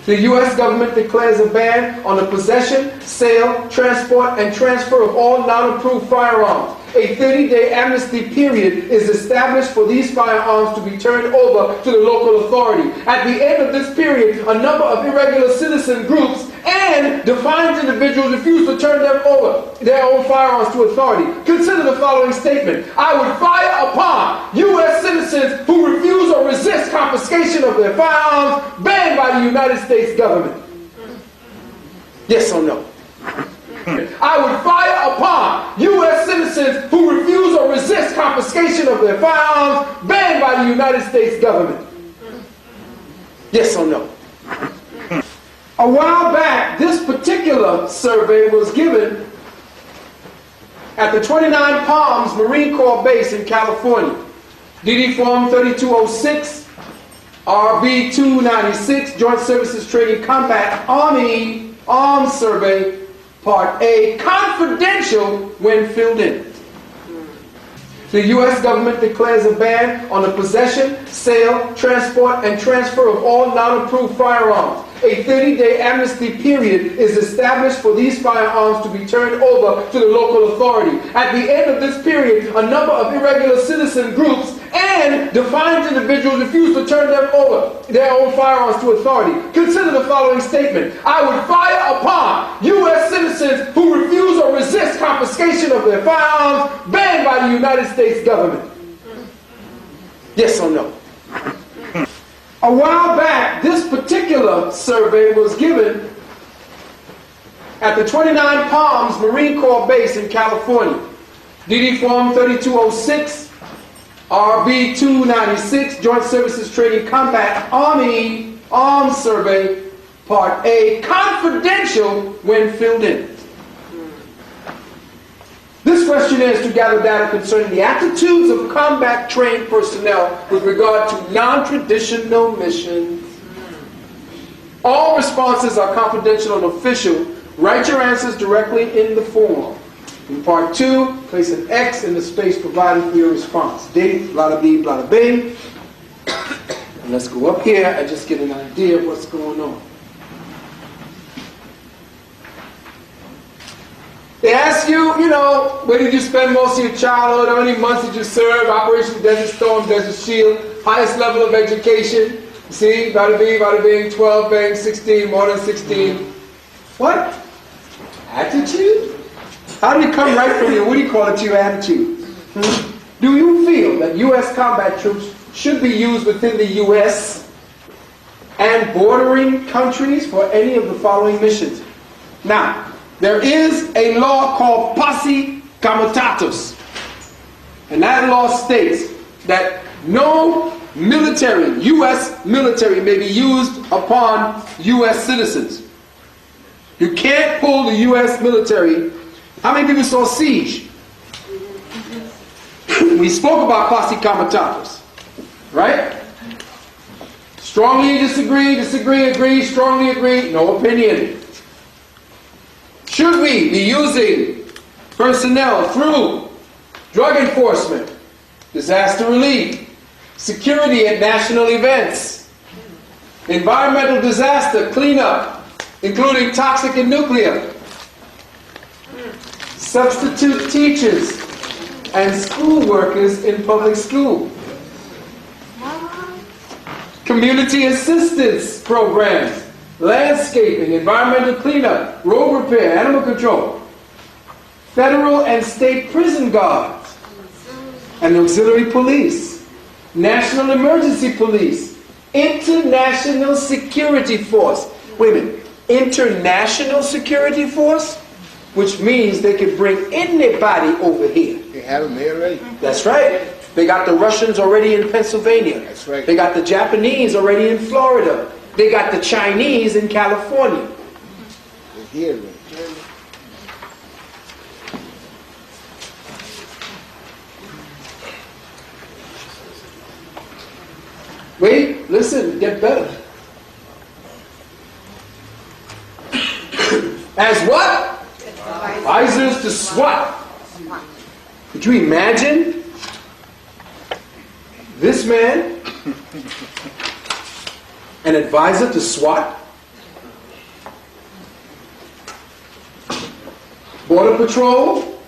The U.S. government declares a ban on the possession, sale, transport, and transfer of all non-approved firearms. A 30-day amnesty period is established for these firearms to be turned over to the local authority. At the end of this period, a number of irregular citizen groups and defiant individuals refuse to turn them over their own firearms to authority. Consider the following statement. I would fire upon U.S. citizens who refuse or resist confiscation of their firearms banned by the United States government. Yes or no? I would fire upon U.S. citizens who refuse or resist confiscation of their firearms banned by the United States government. Yes or no? A while back, this particular survey was given at the 29 Palms Marine Corps Base in California. DD Form 3206, RB 296, Joint Services Training Compact, Army Arms Survey, Part A, confidential when filled in. The U.S. government declares a ban on the possession, sale, transport, and transfer of all non-approved firearms. A 30-day amnesty period is established for these firearms to be turned over to the local authority. At the end of this period, a number of irregular citizen groups and defiant individuals refuse to turn them over their own firearms to authority. Consider the following statement. I would fire upon U.S. citizens who refuse or resist confiscation of their firearms banned by the United States government. Yes or no? A while back, this particular survey was given at the 29 Palms Marine Corps Base in California. DD Form 3206, RB 296, Joint Services Training Compact, Army Arms Survey, Part A, confidential when filled in. This questionnaire is to gather data concerning the attitudes of combat-trained personnel with regard to non-traditional missions. All responses are confidential and official. Write your answers directly in the form. In Part 2, place an X in the space provided for your response. Date, blah, blah, blah, bing. And let's go up here and just get an idea of what's going on. They ask you, where did you spend most of your childhood? How many months did you serve? Operation Desert Storm, Desert Shield. Highest level of education. See, bada bing, 12 bang, 16, more than 16. What? Attitude? How did it come right from you? What do you call it, your attitude? Do you feel that U.S. combat troops should be used within the U.S. and bordering countries for any of the following missions? Now, there is a law called Posse Comitatus. And that law states that no military, U.S. military, may be used upon U.S. citizens. You can't pull the U.S. military. How many people saw Siege? We spoke about Posse Comitatus, right? Strongly disagree, agree, strongly agree, no opinion. Should we be using personnel through drug enforcement, disaster relief, security at national events, environmental disaster cleanup, including toxic and nuclear, substitute teachers and school workers in public school, community assistance programs, landscaping, environmental cleanup, road repair, animal control, federal and state prison guards, and auxiliary police, national emergency police, international security force. Wait a minute, international security force? Which means they could bring anybody over here. They have them here already. That's right. They got the Russians already in Pennsylvania. That's right. They got the Japanese already in Florida. They got the Chinese in California. They're here already. Wait, listen, get better. As what? Advisors to SWAT. Could you imagine this man, an advisor to SWAT? Border Patrol,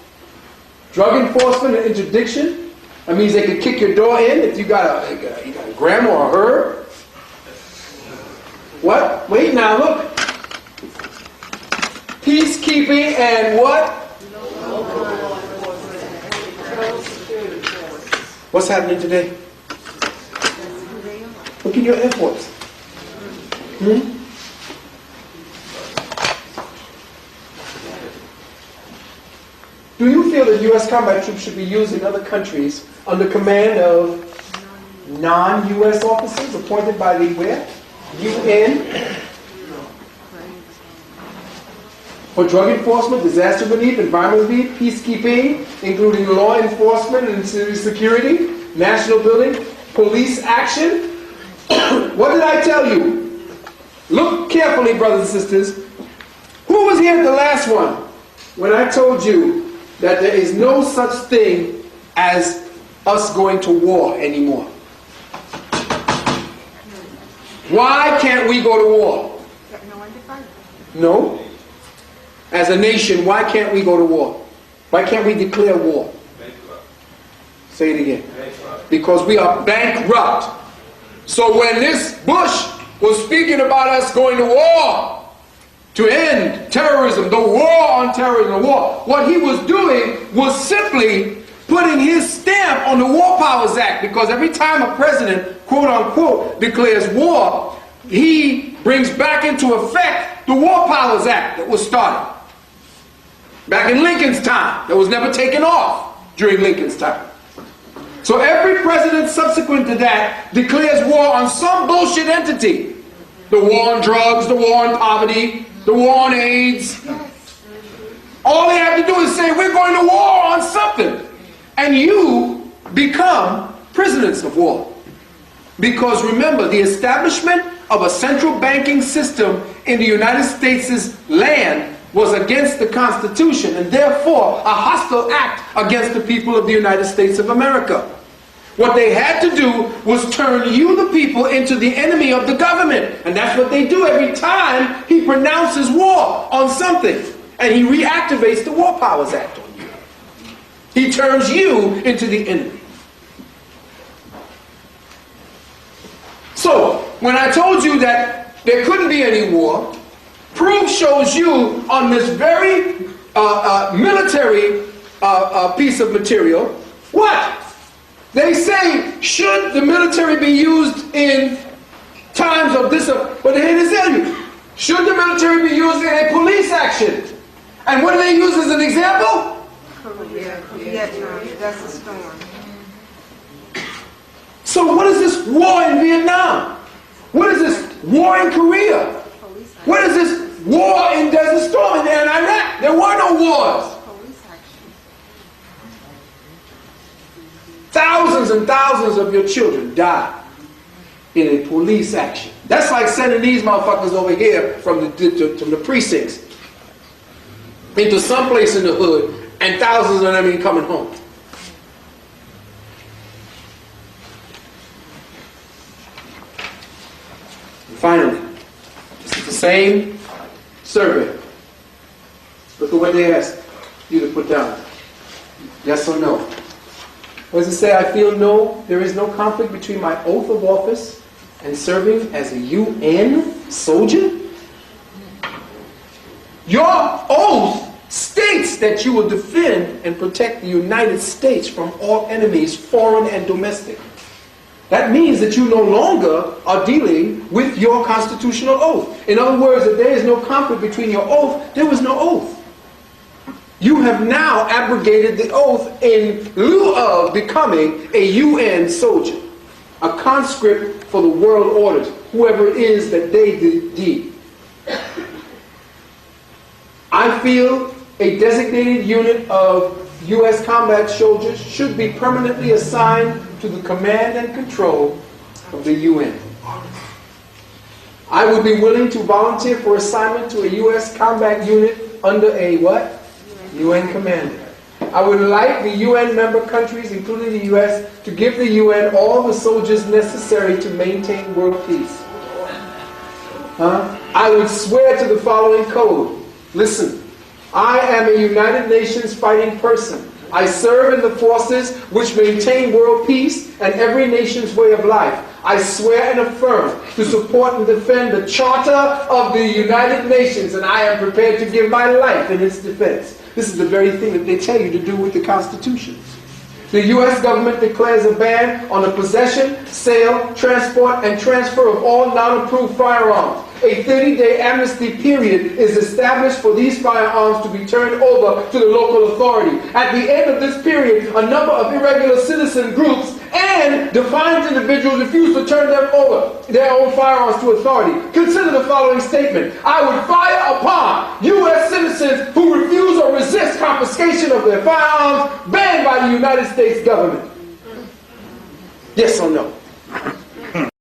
drug enforcement and interdiction. That means they can kick your door in if you got a grandma or her. What? Wait now, look. Peacekeeping and what? What's happening today? Look at your airports. Do you feel that U.S. combat troops should be used in other countries under command of non-U.S. officers appointed by the where? UN? For drug enforcement, disaster relief, environmental relief, peacekeeping, including law enforcement and security, national building, police action. What did I tell you? Look carefully, brothers and sisters. Who was here at the last one when I told you that there is no such thing as us going to war anymore? Why can't we go to war? No. As a nation, why can't we go to war? Why can't we declare war? Say it again. Because we are bankrupt. So when this Bush was speaking about us going to war to end terrorism, the war on terrorism, the war, what he was doing was simply putting his stamp on the War Powers Act, because every time a president, quote unquote, declares war, he brings back into effect the War Powers Act that was started back in Lincoln's time, that was never taken off during Lincoln's time. So every president subsequent to that declares war on some bullshit entity. The war on drugs, the war on poverty, the war on AIDS. All they have to do is say, we're going to war on something. And you become prisoners of war. Because remember, the establishment of a central banking system in the United States' land was against the Constitution, and therefore a hostile act against the people of the United States of America. What they had to do was turn you, the people, into the enemy of the government. And that's what they do every time he pronounces war on something. And he reactivates the War Powers Act on you. He turns you into the enemy. So, when I told you that there couldn't be any war, proof shows you on this very military piece of material, what? They say, should the military be used in times of this? But here they tell you, should the military be used in a police action? And what do they use as an example? Vietnam, that's a storm. So what is this war in Vietnam? What is this war in Korea? What is this war in Desert Storm in Iraq? There were no wars. Thousands and thousands of your children died in a police action. That's like sending these motherfuckers over here from the precincts into someplace in the hood, and thousands of them ain't coming home. And finally, this is the same survey. Look at what they asked you to put down. Yes or no? What does it say? I feel no, there is no conflict between my oath of office and serving as a UN soldier. Your oath states that you will defend and protect the United States from all enemies, foreign and domestic. That means that you no longer are dealing with your constitutional oath. In other words, if there is no conflict between your oath, there was no oath. You have now abrogated the oath in lieu of becoming a UN soldier, a conscript for the world order, whoever it is that they deem. I feel a designated unit of U.S. combat soldiers should be permanently assigned to the command and control of the UN. I would be willing to volunteer for assignment to a U.S. combat unit under a what? UN commander. I would like the UN member countries, including the U.S., to give the UN all the soldiers necessary to maintain world peace. I would swear to the following code. Listen. I am a United Nations fighting person. I serve in the forces which maintain world peace and every nation's way of life. I swear and affirm to support and defend the Charter of the United Nations, and I am prepared to give my life in its defense. This is the very thing that they tell you to do with the Constitution. The U.S. government declares a ban on the possession, sale, transport, and transfer of all non-approved firearms. A 30-day amnesty period is established for these firearms to be turned over to the local authority. At the end of this period, a number of irregular citizen groups and defiant individuals refuse to turn them over their own firearms to authority. Consider the following statement. I would fire upon U.S. citizens who refuse or resist confiscation of their firearms banned by the United States government. Yes or no?